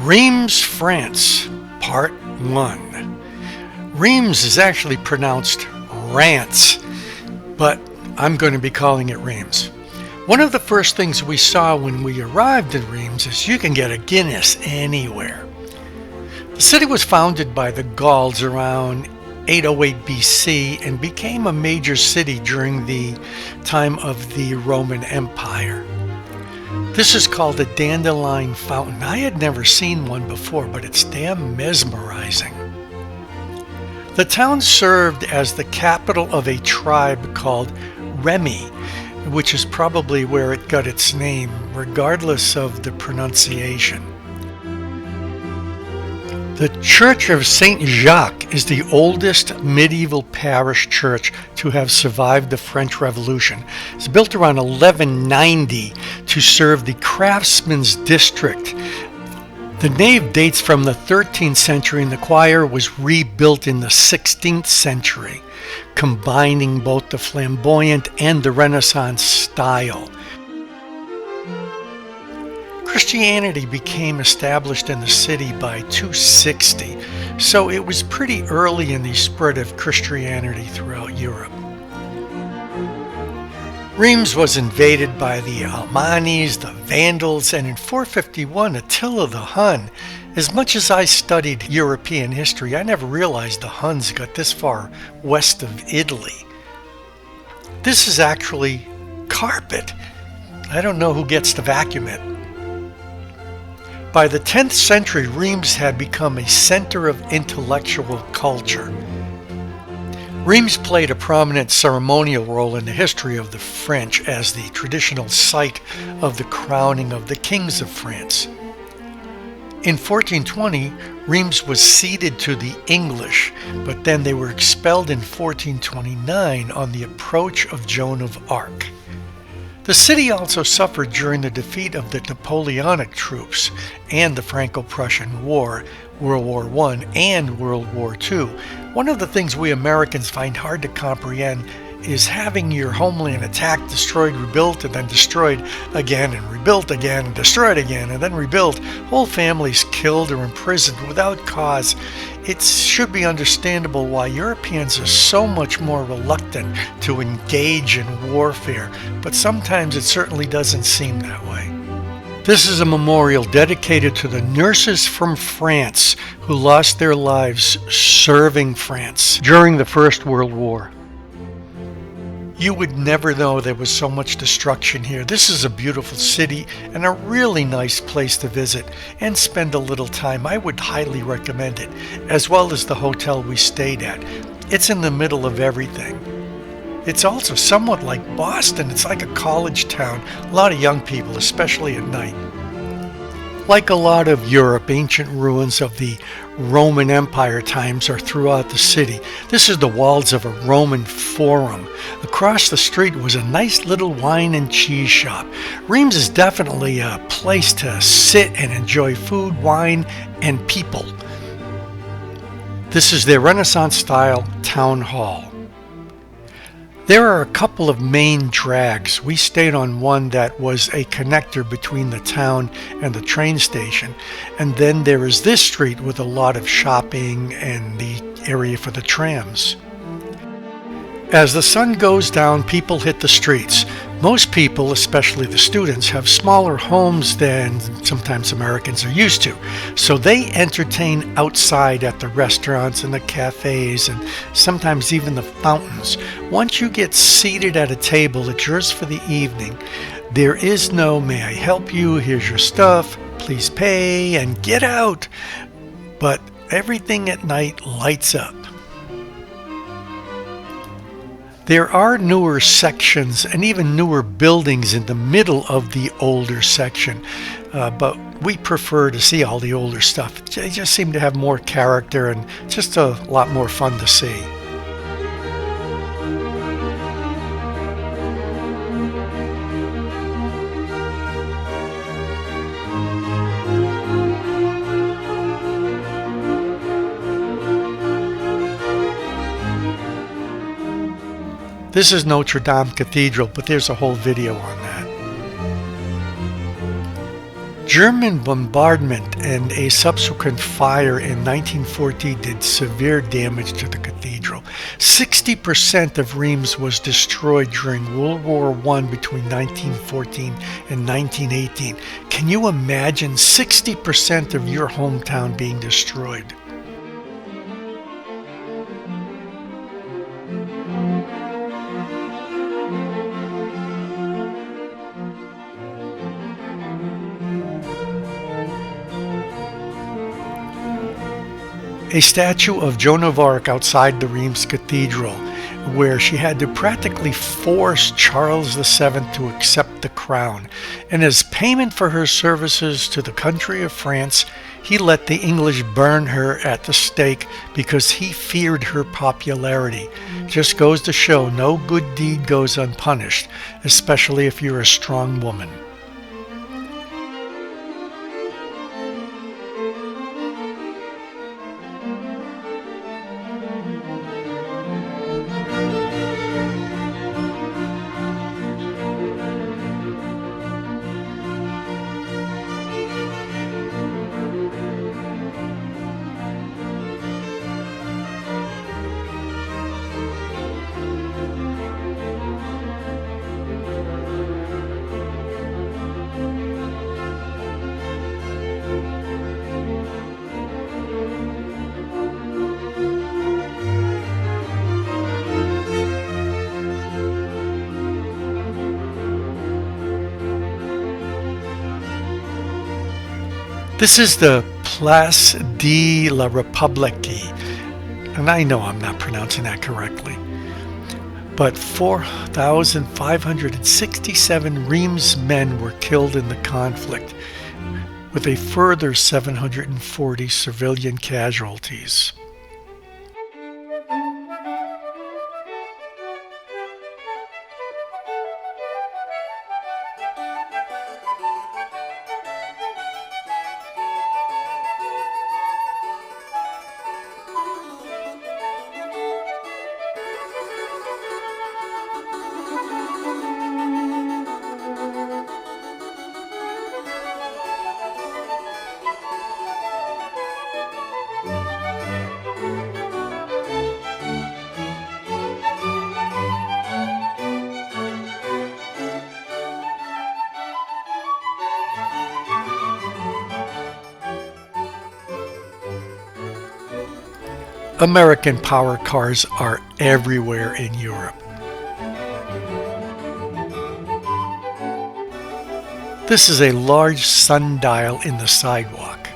Reims, France, Part 1. Reims is actually pronounced Rance, but I'm going to be calling it Reims. One of the first things we saw when we arrived in Reims is you can get a Guinness anywhere. The city was founded by the Gauls around 808 BC and became a major city during the time of the Roman Empire. This is called a dandelion fountain. I had never seen one before, but it's damn mesmerizing. The town served as the capital of a tribe called Remy, which is probably where it got its name, regardless of the pronunciation. The Church of St Jacques is the oldest medieval parish church to have survived the French Revolution. It's built around 1190 to serve the craftsmen's district. The nave dates from the 13th century and the choir was rebuilt in the 16th century, combining both the flamboyant and the Renaissance style. Christianity became established in the city by 260, so it was pretty early in the spread of Christianity throughout Europe. Reims was invaded by the Almanis, the Vandals, and in 451 Attila the Hun. As much as I studied European history, I never realized the Huns got this far west of Italy. This is actually carpet. I don't know who gets to vacuum it. By the 10th century, Reims had become a center of intellectual culture. Reims played a prominent ceremonial role in the history of the French as the traditional site of the crowning of the kings of France. In 1420, Reims was ceded to the English, but then they were expelled in 1429 on the approach of Joan of Arc. The city also suffered during the defeat of the Napoleonic troops and the Franco-Prussian War, World War I and World War II. One of the things we Americans find hard to comprehend is having your homeland attacked, destroyed, rebuilt, and then destroyed again, and rebuilt again, and destroyed again, and then rebuilt. Whole families killed or imprisoned without cause. It should be understandable why Europeans are so much more reluctant to engage in warfare, but sometimes it certainly doesn't seem that way. This is a memorial dedicated to the nurses from France who lost their lives serving France during the First World War. You would never know there was so much destruction here. This is a beautiful city and a really nice place to visit and spend a little time. I would highly recommend it, as well as the hotel we stayed at. It's in the middle of everything. It's also somewhat like Boston. It's like a college town. A lot of young people, especially at night. Like a lot of Europe, ancient ruins of the Roman Empire times are throughout the city. This is the walls of a Roman forum. Across the street was a nice little wine and cheese shop. Reims is definitely a place to sit and enjoy food, wine, and people. This is their Renaissance-style town hall. There are a couple of main drags. We stayed on one that was a connector between the town and the train station. And then there is this street with a lot of shopping and the area for the trams. As the sun goes down, people hit the streets. Most people, especially the students, have smaller homes than sometimes Americans are used to. So they entertain outside at the restaurants and the cafes and sometimes even the fountains. Once you get seated at a table, it's yours for the evening. There is no, may I help you, here's your stuff, please pay, and get out. But everything at night lights up. There are newer sections and even newer buildings in the middle of the older section, but we prefer to see all the older stuff. They just seem to have more character and just a lot more fun to see. This is Notre Dame Cathedral, but there's a whole video on that. German bombardment and a subsequent fire in 1940 did severe damage to the cathedral. 60% of Reims was destroyed during World War I between 1914 and 1918. Can you imagine 60% of your hometown being destroyed? A statue of Joan of Arc outside the Reims Cathedral, where she had to practically force Charles VII to accept the crown. And as payment for her services to the country of France, he let the English burn her at the stake because he feared her popularity. Just goes to show no good deed goes unpunished, especially if you're a strong woman. This is the Place de la République, and I know I'm not pronouncing that correctly, but 4,567 Reims men were killed in the conflict, with a further 740 civilian casualties. American power cars are everywhere in Europe. This is a large sundial in the sidewalk.